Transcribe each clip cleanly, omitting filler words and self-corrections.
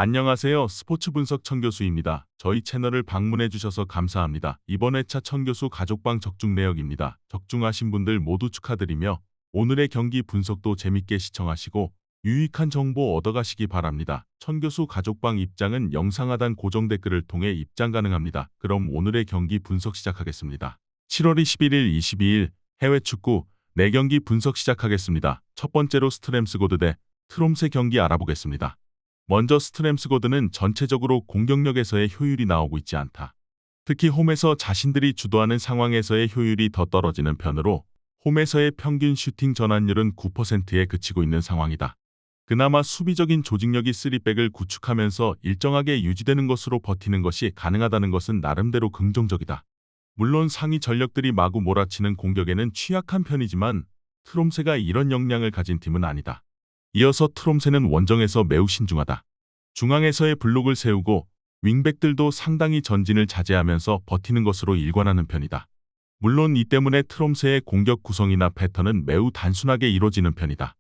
안녕하세요. 스포츠 분석 천교수입니다. 저희 채널을 방문해 주셔서 감사합니다. 이번 회차 천교수 가족방 적중 내역입니다. 적중하신 분들 모두 축하드리며 오늘의 경기 분석도 재밌게 시청하시고 유익한 정보 얻어가시기 바랍니다. 천교수 가족방 입장은 영상 하단 고정 댓글을 통해 입장 가능합니다. 그럼 오늘의 경기 분석 시작하겠습니다. 7월 21일, 22일 해외 축구 4경기 분석 시작하겠습니다. 첫 번째로 스트램스고드 대 트롬세 경기 알아보겠습니다. 먼저 스트램스고드는 전체적으로 공격력에서의 효율이 나오고 있지 않다. 특히 홈에서 자신들이 주도하는 상황에서의 효율이 더 떨어지는 편으로 홈에서의 평균 슈팅 전환율은 9%에 그치고 있는 상황이다. 그나마 수비적인 조직력이 3백을 구축하면서 일정하게 유지되는 것으로 버티는 것이 가능하다는 것은 나름대로 긍정적이다. 물론 상위 전력들이 마구 몰아치는 공격에는 취약한 편이지만 트롬세가 이런 역량을 가진 팀은 아니다. 이어서 트롬세는 원정에서 매우 신중하다. 중앙에서의 블록을 세우고 윙백들도 상당히 전진을 자제하면서 버티는 것으로 일관하는 편이다. 물론 이 때문에 트롬세의 공격 구성이나 패턴은 매우 단순하게 이루어지는 편이다.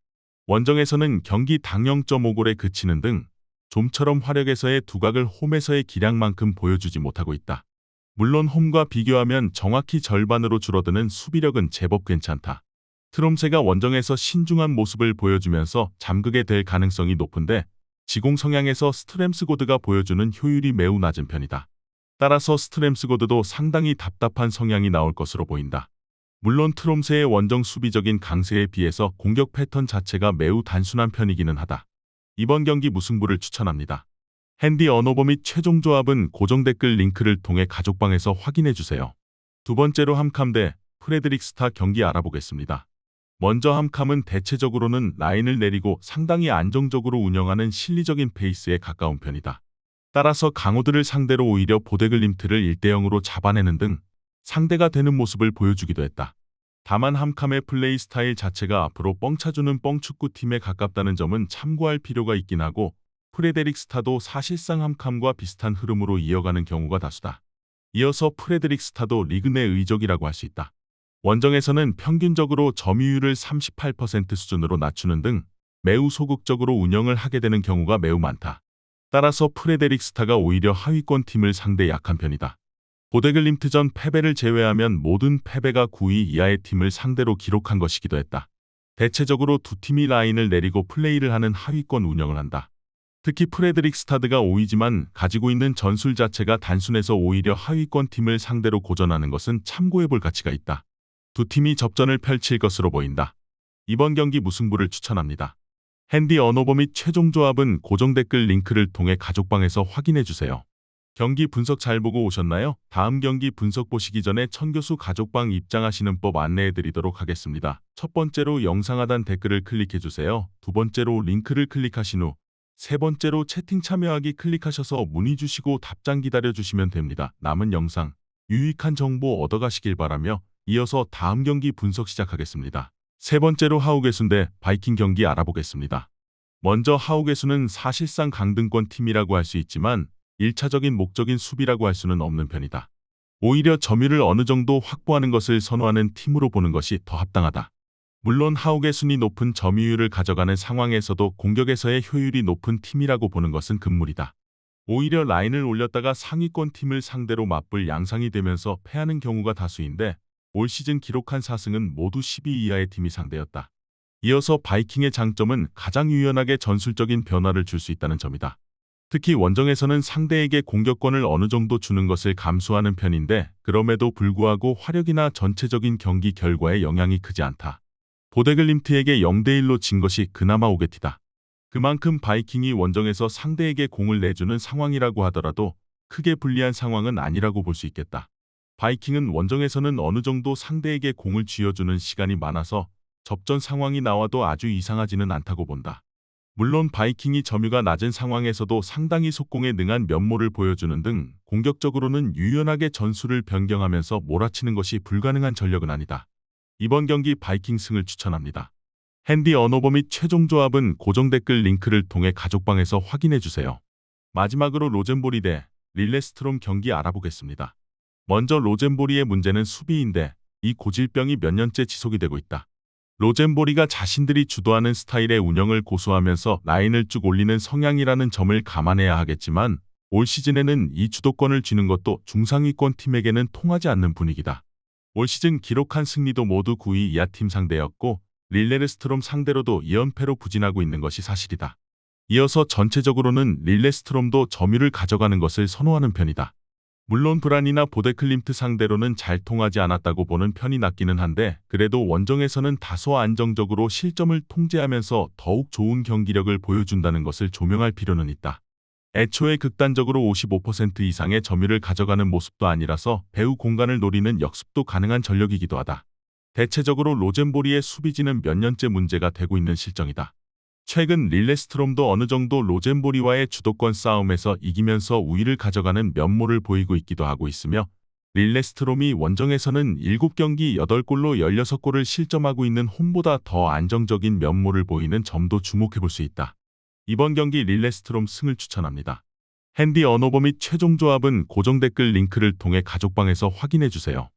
원정에서는 경기 당 0.5골에 그치는 등 좀처럼 화력에서의 두각을 홈에서의 기량만큼 보여주지 못하고 있다. 물론 홈과 비교하면 정확히 절반으로 줄어드는 수비력은 제법 괜찮다. 트롬세가 원정에서 신중한 모습을 보여주면서 잠그게 될 가능성이 높은데 지공 성향에서 스트램스고드가 보여주는 효율이 매우 낮은 편이다. 따라서 스트램스고드도 상당히 답답한 성향이 나올 것으로 보인다. 물론 트롬세의 원정 수비적인 강세에 비해서 공격 패턴 자체가 매우 단순한 편이기는 하다. 이번 경기 무승부를 추천합니다. 핸디 언어버 및 최종 조합은 고정 댓글 링크를 통해 가족방에서 확인해주세요. 두 번째로 함캄 대 프레드릭스타 경기 알아보겠습니다. 먼저 함캄은 대체적으로는 라인을 내리고 상당히 안정적으로 운영하는 실리적인 페이스에 가까운 편이다. 따라서 강호들을 상대로 오히려 보데글림트를 1대0으로 잡아내는 등 상대가 되는 모습을 보여주기도 했다. 다만 함캄의 플레이 스타일 자체가 앞으로 뻥 차주는 뻥축구팀에 가깝다는 점은 참고할 필요가 있긴 하고 프레데릭스타도 사실상 함캄과 비슷한 흐름으로 이어가는 경우가 다수다. 이어서 프레데릭스타도 리그 내 의적이라고 할 수 있다. 원정에서는 평균적으로 점유율을 38% 수준으로 낮추는 등 매우 소극적으로 운영을 하게 되는 경우가 매우 많다. 따라서 프레데릭스타가 오히려 하위권 팀을 상대 약한 편이다. 보데글림트전 패배를 제외하면 모든 패배가 9위 이하의 팀을 상대로 기록한 것이기도 했다. 대체적으로 두 팀이 라인을 내리고 플레이를 하는 하위권 운영을 한다. 특히 프레드릭스타드가 5위지만 가지고 있는 전술 자체가 단순해서 오히려 하위권 팀을 상대로 고전하는 것은 참고해볼 가치가 있다. 두 팀이 접전을 펼칠 것으로 보인다. 이번 경기 무승부를 추천합니다. 핸디 언어버 및 최종 조합은 고정 댓글 링크를 통해 가족방에서 확인해주세요. 경기 분석 잘 보고 오셨나요? 다음 경기 분석 보시기 전에 천교수 가족방 입장하시는 법 안내해드리도록 하겠습니다. 첫 번째로 영상 하단 댓글을 클릭해주세요. 두 번째로 링크를 클릭하신 후 세 번째로 채팅 참여하기 클릭하셔서 문의 주시고 답장 기다려주시면 됩니다. 남은 영상, 유익한 정보 얻어가시길 바라며 이어서 다음 경기 분석 시작하겠습니다. 세 번째로 하우게순 대 바이킹 경기 알아보겠습니다. 먼저 하우게순은 사실상 강등권 팀이라고 할 수 있지만 1차적인 목적인 수비라고 할 수는 없는 편이다. 오히려 점유율을 어느 정도 확보하는 것을 선호하는 팀으로 보는 것이 더 합당하다. 물론 하우게순이 높은 점유율을 가져가는 상황에서도 공격에서의 효율이 높은 팀이라고 보는 것은 금물이다. 오히려 라인을 올렸다가 상위권 팀을 상대로 맞불 양상이 되면서 패하는 경우가 다수인데 올 시즌 기록한 4승은 모두 12위 이하의 팀이 상대였다. 이어서 바이킹의 장점은 가장 유연하게 전술적인 변화를 줄 수 있다는 점이다. 특히 원정에서는 상대에게 공격권을 어느 정도 주는 것을 감수하는 편인데 그럼에도 불구하고 화력이나 전체적인 경기 결과에 영향이 크지 않다. 보데글림트에게 0대1로 진 것이 그나마 오게티다. 그만큼 바이킹이 원정에서 상대에게 공을 내주는 상황이라고 하더라도 크게 불리한 상황은 아니라고 볼 수 있겠다. 바이킹은 원정에서는 어느 정도 상대에게 공을 쥐어주는 시간이 많아서 접전 상황이 나와도 아주 이상하지는 않다고 본다. 물론 바이킹이 점유가 낮은 상황에서도 상당히 속공에 능한 면모를 보여주는 등 공격적으로는 유연하게 전술을 변경하면서 몰아치는 것이 불가능한 전력은 아니다. 이번 경기 바이킹 승을 추천합니다. 핸디 언어버 및 최종 조합은 고정 댓글 링크를 통해 가족방에서 확인해주세요. 마지막으로 로젠보리 대 릴레스트롬 경기 알아보겠습니다. 먼저 로젠보리의 문제는 수비인데 이 고질병이 몇 년째 지속이 되고 있다. 로젠보리가 자신들이 주도하는 스타일의 운영을 고수하면서 라인을 쭉 올리는 성향이라는 점을 감안해야 하겠지만 올 시즌에는 이 주도권을 쥐는 것도 중상위권 팀에게는 통하지 않는 분위기다. 올 시즌 기록한 승리도 모두 9위 이하 팀 상대였고 릴레르스트롬 상대로도 2연패로 부진하고 있는 것이 사실이다. 이어서 전체적으로는 릴레스트롬도 점유를 가져가는 것을 선호하는 편이다. 물론 브란이나 보데클림트 상대로는 잘 통하지 않았다고 보는 편이 낫기는 한데 그래도 원정에서는 다소 안정적으로 실점을 통제하면서 더욱 좋은 경기력을 보여준다는 것을 조명할 필요는 있다. 애초에 극단적으로 55% 이상의 점유를 가져가는 모습도 아니라서 배후 공간을 노리는 역습도 가능한 전력이기도 하다. 대체적으로 로젠보리의 수비진은 몇 년째 문제가 되고 있는 실정이다. 최근 릴레스트롬도 어느 정도 로젠보리와의 주도권 싸움에서 이기면서 우위를 가져가는 면모를 보이고 있기도 하고 있으며 릴레스트롬이 원정에서는 7경기 8골로 16골을 실점하고 있는 홈보다 더 안정적인 면모를 보이는 점도 주목해볼 수 있다. 이번 경기 릴레스트롬 승을 추천합니다. 핸디 언어버 및 최종 조합은 고정 댓글 링크를 통해 가족방에서 확인해주세요.